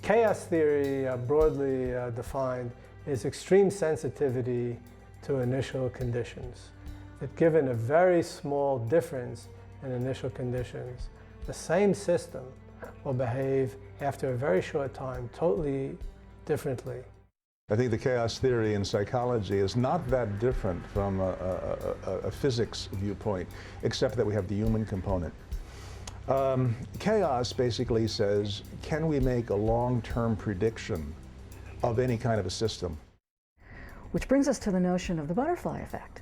Chaos theory, broadly defined, is extreme sensitivity to initial conditions. That given a very small difference in initial conditions, the same system will behave after a very short time totally differently. I think the chaos theory in psychology is not that different from a physics viewpoint, except that we have the human component. Chaos basically says, can we make a long-term prediction of any kind of a system? Which brings us to the notion of the butterfly effect,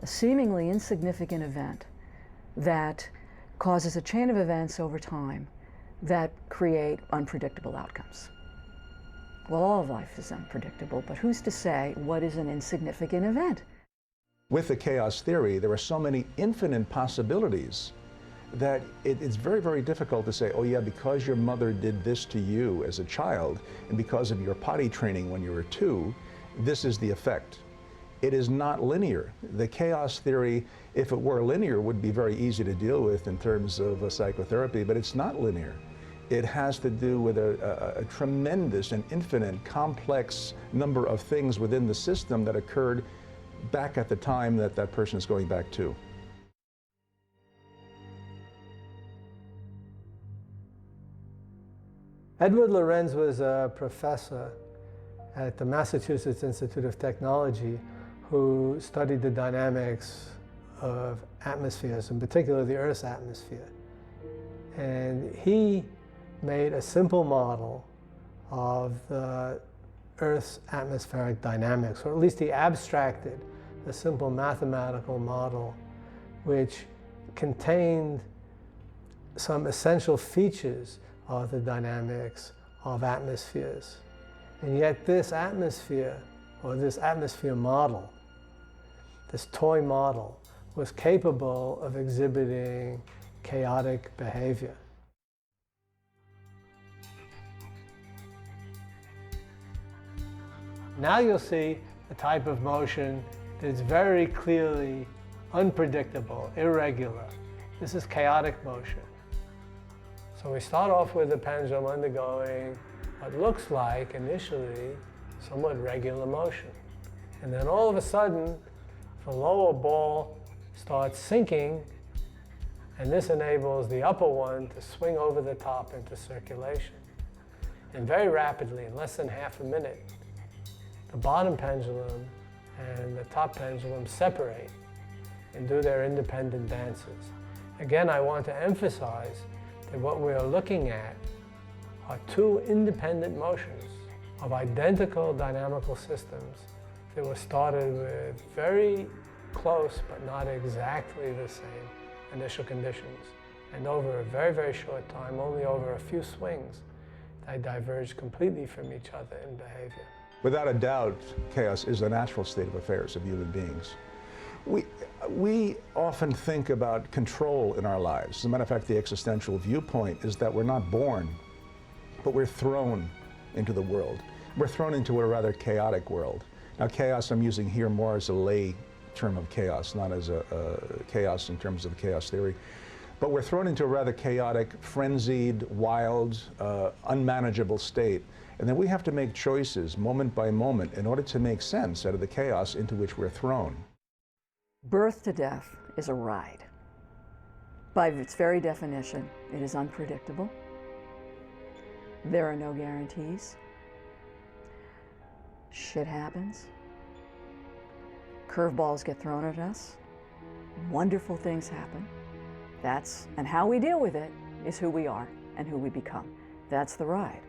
a seemingly insignificant event that causes a chain of events over time that create unpredictable outcomes. Well, all of life is unpredictable, but who's to say what is an insignificant event? With the chaos theory, there are so many infinite possibilities that it's very, very difficult to say, oh yeah, because your mother did this to you as a child, and because of your potty training when you were 2, this is the effect. It is not linear. The chaos theory, if it were linear, would be very easy to deal with in terms of psychotherapy, but it's not linear. It has to do with a tremendous and infinite complex number of things within the system that occurred back at the time that that person is going back to. Edward Lorenz was a professor at the Massachusetts Institute of Technology who studied the dynamics of atmospheres, in particular the Earth's atmosphere. And he made a simple model of the Earth's atmospheric dynamics, or at least he abstracted a simple mathematical model which contained some essential features of the dynamics of atmospheres. And yet this atmosphere, or this atmosphere model, this toy model, was capable of exhibiting chaotic behavior. Now you'll see a type of motion that's very clearly unpredictable, irregular. This is chaotic motion. So we start off with the pendulum undergoing what looks like initially somewhat regular motion. And then all of a sudden, the lower ball starts sinking, and this enables the upper one to swing over the top into circulation. And very rapidly, in less than half a minute, the bottom pendulum and the top pendulum separate and do their independent dances. Again, I want to emphasize that what we are looking at are 2 independent motions of identical dynamical systems that were started with very close but not exactly the same initial conditions. And over a very, very short time, only over a few swings, they diverged completely from each other in behavior. Without a doubt, chaos is the natural state of affairs of human beings. We often think about control in our lives. As a matter of fact, the existential viewpoint is that we're not born, but we're thrown into the world. We're thrown into a rather chaotic world. Now, chaos I'm using here more as a lay term of chaos, not as a chaos in terms of chaos theory. But we're thrown into a rather chaotic, frenzied, wild, unmanageable state. And then we have to make choices moment by moment in order to make sense out of the chaos into which we're thrown. Birth to death is a ride. By its very definition, it is unpredictable. There are no guarantees. Shit happens. Curveballs get thrown at us. Wonderful things happen. And how we deal with it is who we are and who we become. That's the ride.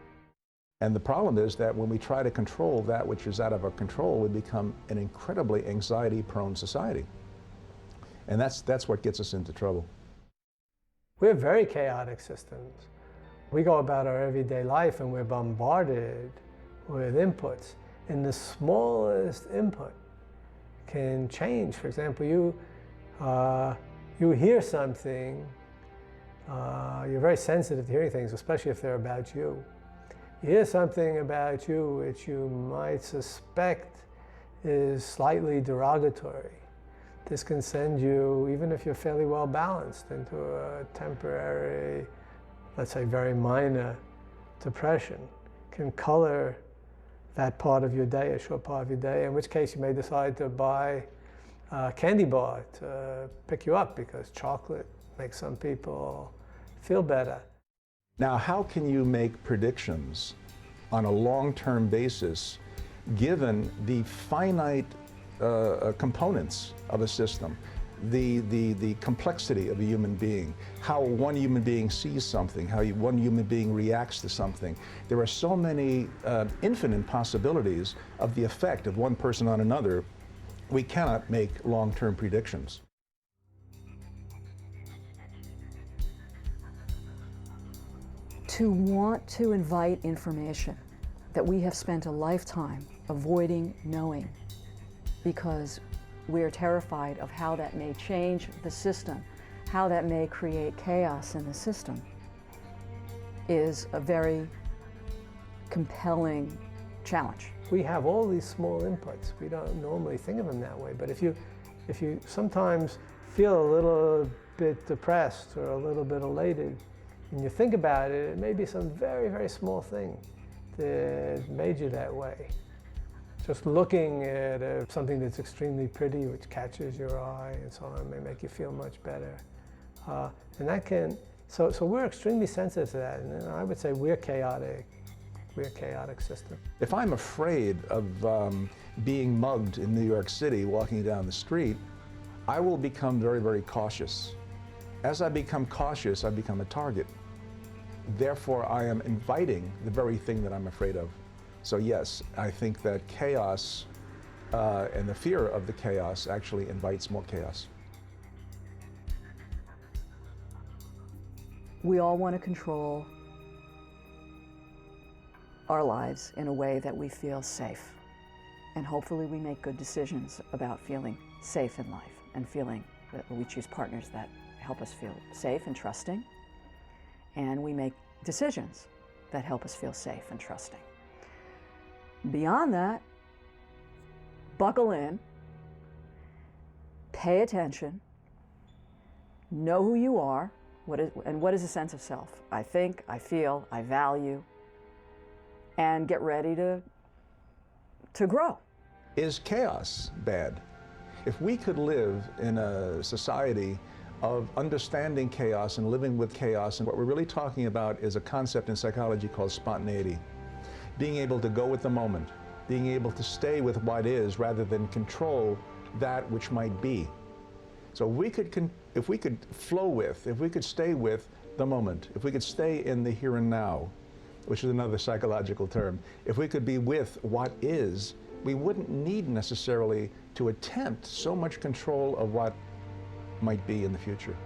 And the problem is that when we try to control that which is out of our control, we become an incredibly anxiety-prone society. And that's what gets us into trouble. We have very chaotic systems. We go about our everyday life and we're bombarded with inputs. And the smallest input can change. For example, you hear something, you're very sensitive to hearing things, especially if they're about you. You hear something about you which you might suspect is slightly derogatory. This can send you, even if you're fairly well balanced, into a temporary, let's say very minor depression. can color that part of your day, a short part of your day, in which case you may decide to buy a candy bar to pick you up because chocolate makes some people feel better. Now, how can you make predictions on a long-term basis given the finite components of a system, the complexity of a human being, how one human being sees something, how one human being reacts to something? There are so many infinite possibilities of the effect of one person on another. We cannot make long-term predictions. To want to invite information that we have spent a lifetime avoiding knowing because we're terrified of how that may change the system, how that may create chaos in the system, is a very compelling challenge. We have all these small inputs. We don't normally think of them that way, but if you sometimes feel a little bit depressed or a little bit elated, and you think about it, it may be some very, very small thing that made you that way. Just looking at something that's extremely pretty, which catches your eye and so on, may make you feel much better. And that can, so we're extremely sensitive to that, and I would say we're chaotic. We're a chaotic system. If I'm afraid of being mugged in New York City walking down the street, I will become very, very cautious. As I become cautious, I become a target. Therefore, I am inviting the very thing that I'm afraid of. So yes, I think that chaos and the fear of the chaos actually invites more chaos. We all want to control our lives in a way that we feel safe. And hopefully we make good decisions about feeling safe in life and feeling that we choose partners that help us feel safe and trusting. And we make decisions that help us feel safe and trusting. Beyond that, buckle in, pay attention, know who you are, what is a sense of self? I think, I feel, I value, and get ready to grow. Is chaos bad? If we could live in a society of understanding chaos and living with chaos, and what we're really talking about is a concept in psychology called spontaneity. Being able to go with the moment, being able to stay with what is rather than control that which might be. So if we could flow with, if we could stay with the moment, if we could stay in the here and now, which is another psychological term, if we could be with what is, we wouldn't need necessarily to attempt so much control of what might be in the future.